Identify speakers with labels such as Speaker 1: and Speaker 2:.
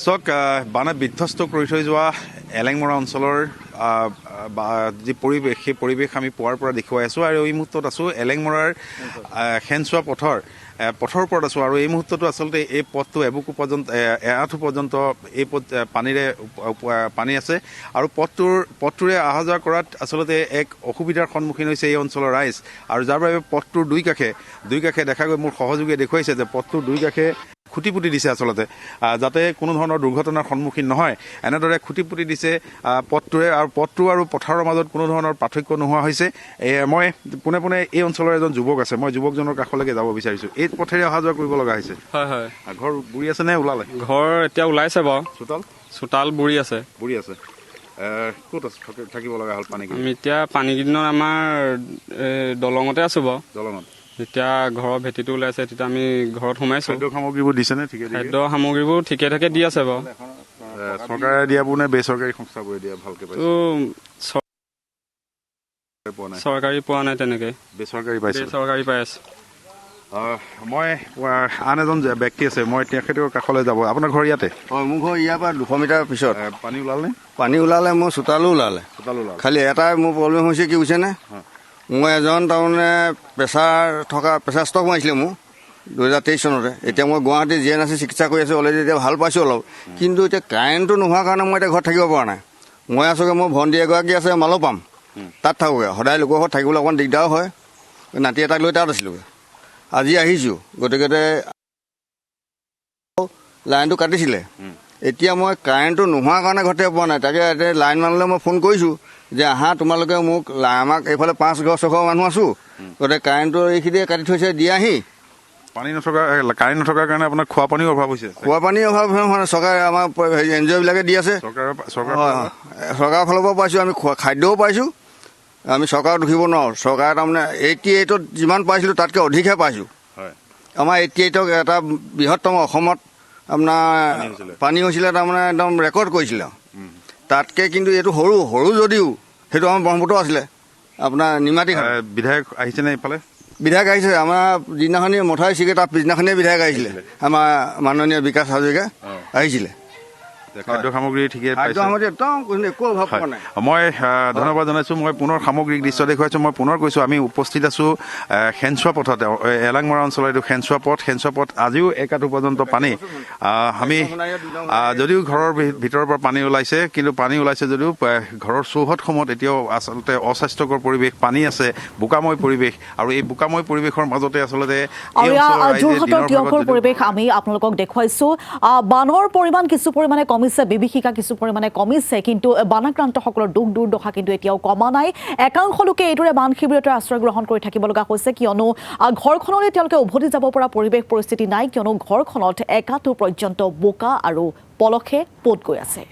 Speaker 1: চক বানে বিধ্বস্ত কৰি থৈ যোৱা এলেংমৰা অঞ্চলৰ যি পৰিৱেশ সেই পৰিৱেশ আমি পুৱাৰ পৰা দেখুৱাই আছোঁ আৰু এই মুহূৰ্তত আছোঁ এলেংমৰাৰ খেনচোৱা পথৰ ওপৰত আছোঁ আৰু এই মুহূৰ্ততো আচলতে এই পথটো এবুকু পৰ্যন্ত এআঁঠু পৰ্যন্ত এই পানী আছে আৰু পথটোৰে অহা যোৱা কৰাত আচলতে এক অসুবিধাৰ সন্মুখীন হৈছে এই অঞ্চলৰ ৰাইজ আৰু যাৰ বাবে পথটোৰ দুই কাষে দেখা গৈ মোৰ সহযোগীয়ে দেখুৱাইছে যে পথটোৰ দুই কাষে খুঁটি পুতি দিছে আচলতে যাতে কোনো ধৰণৰ দুৰ্ঘটনাৰ সন্মুখীন নহয় এনেদৰে খুঁটি পুতি দিছে পথটোৰে আৰু পথটো আৰু পথাৰৰ মাজত কোনো ধৰণৰ পাৰ্থক্য নোহোৱা হৈছে মই পোনে এই অঞ্চলৰ এজন যুৱক আছে মই যুৱকজনৰ কাষলৈকে যাব বিচাৰিছোঁ এই পথেৰে অহা যোৱা কৰিব লগা হৈছে
Speaker 2: হয়
Speaker 1: ঘৰ বুৰি আছে নে ওলালে
Speaker 2: ঘৰ এতিয়া ওলাইছে বাৰু চোতাল বুৰি আছে
Speaker 1: ক'ত আছে থাকিব লগা হ'ল পানী
Speaker 2: আমি এতিয়া পানী কেইদিনত আমাৰ দলঙতে আছো বাৰু
Speaker 1: দলঙত
Speaker 2: যেতিয়া ঘৰৰ ভেটিটো ওলাইছে তেতিয়া আমি ঘৰত সোমাইছো
Speaker 1: খাদ্য সামগ্ৰীবোৰ দিছেনে
Speaker 2: খাদ্য সামগ্ৰীবোৰ ঠিকে দি আছে বাৰু
Speaker 1: চৰকাৰে দিয়াবোৰ নে বেচৰকাৰী সংস্থাবোৰে দিয়া ভালকে
Speaker 2: চৰকাৰী পোৱা নাই তেনেকে
Speaker 1: বেচৰকাৰী
Speaker 2: পাই আছে
Speaker 1: মই আন এজন ব্যক্তি আছে মই তেখেতৰ কাষলৈ যাব আপোনাৰ ঘৰ ইয়াতে
Speaker 3: হয় মোৰ ঘৰ ইয়াৰ পৰা 200 মিটাৰ পিছত
Speaker 1: পানী ওলালে
Speaker 3: মোৰ চোতালো ওলালে খালি এটাই মোৰ প্ৰব্লেম হৈছে কি বুজিছেনে মই এজন তাৰমানে প্ৰেছাৰ ষ্টক মাৰিছিলে মোৰ 2023 চনতে এতিয়া মই গুৱাহাটী GNRC চিকিৎসা কৰি আছোঁ অলৰেডি এতিয়া ভাল পাইছোঁ অলপ কিন্তু এতিয়া কাৰেণ্টটো নোহোৱাৰ কাৰণে মই এতিয়া ঘৰত থাকিব পৰা নাই মই আছোগৈ মোৰ ভণ্টি এগৰাকী আছে মালপাম তাত থাকোগৈ সদায় লোকৰ ঘৰত থাকিবলৈ অকণমান দিগদাৰো হয় নাতি এটাক লৈ তাত আছিলোগৈ আজি আহিছোঁ গতিকে লাইনটো কাটিছিলে এতিয়া মই কাৰেণ্টটো নোহোৱাৰ কাৰণে ঘৰতে পোৱা নাই তাকে লাইন মানুহলৈ মই ফোন কৰিছোঁ যে আহা তোমালোকে মোক আমাক এইফালে 5 ঘৰ 6 ঘৰ মানুহ আছোঁ গতিকে কাৰেণ্টটো এইখিনিয়ে কাটি থৈছে দিয়াহি
Speaker 1: কাৰেণ্ট নথকাৰ কাৰণে আপোনাৰ খোৱা পানীৰ অভাৱ হৈছে
Speaker 3: খোৱা পানীৰ অভাৱ নহয় চৰকাৰে আমাৰ NGO বিলাকে দি আছে চৰকাৰৰ ফালৰ পৰা পাইছোঁ আমি খাদ্যও পাইছোঁ আমি চৰকাৰক দুখিব নোৱাৰোঁ চৰকাৰে তাৰমানে 88ত যিমান পাইছিলোঁ তাতকৈ অধিকহে পাইছোঁ আমাৰ 88ক এটা বৃহত্তম অসমত আপোনাৰ পানী হৈছিলে তাৰমানে একদম ৰেকৰ্ড কৰিছিলে তাতকৈ কিন্তু এইটো সৰু যদিও সেইটো আমাৰ ব্ৰহ্মপুত্ৰ আছিলে আপোনাৰ নিমাতী
Speaker 1: বিধায়ক আহিছেনে এইফালে
Speaker 3: বিধায়ক আহিছে আমাৰ যিদিনাখনি মথাউৰি ছিগে তাৰ পিছদিনাখনিয়ে বিধায়ক আহিছিলে আমাৰ মাননীয় বিকাশ হাজৰিকা আহিছিলে
Speaker 1: খাদ্য সামগ্ৰী ঠিকে
Speaker 3: একো অভাৱ পোৱা নাই
Speaker 1: মই ধন্যবাদ জনাইছোঁ মই পুনৰ সামগ্ৰিক দৃশ্য দেখুৱাইছোঁ মই পুনৰ কৈছোঁ আমি উপস্থিত আছোঁ খেনচোৱা পথত এলাংমৰা অঞ্চলৰ এইটো খেনচোৱা পথ আজিও একাঠু পৰ্যন্ত পানী আমি যদিও ঘৰৰ ভিতৰৰ পৰা পানী ওলাইছে কিন্তু পানী ওলাইছে যদিও ঘৰৰ চৌহদসমূহত এতিয়াও আচলতে অস্বাস্থ্যকৰ পৰিৱেশ পানী আছে বোকাময় পৰিৱেশ আৰু এই বোকাময় পৰিৱেশৰ মাজতে আচলতে
Speaker 4: যোৰহাটৰ দিয়কৰ পৰিৱেশ আমি আপোনালোকক দেখুৱাইছোঁ বানৰ পৰিমাণ কিছু পৰিমাণে বিভীষিকা কিছু পৰিমাণে কমিছে কিন্তু বানাক্ৰান্তসকলৰ দুখ দুৰ্দশা কিন্তু এতিয়াও কমা নাই একাংশ লোকে এইদৰে বান শিবিৰতে আশ্ৰয় গ্ৰহণ কৰি থাকিব লগা হৈছে কিয়নো ঘৰখনলৈ তেওঁলোকে উভতি যাব পৰা পৰিৱেশ পৰিস্থিতি নাই কিয়নো ঘৰখনত একাঠু পৰ্যন্ত বোকা আৰু পলসে পোত গৈ আছে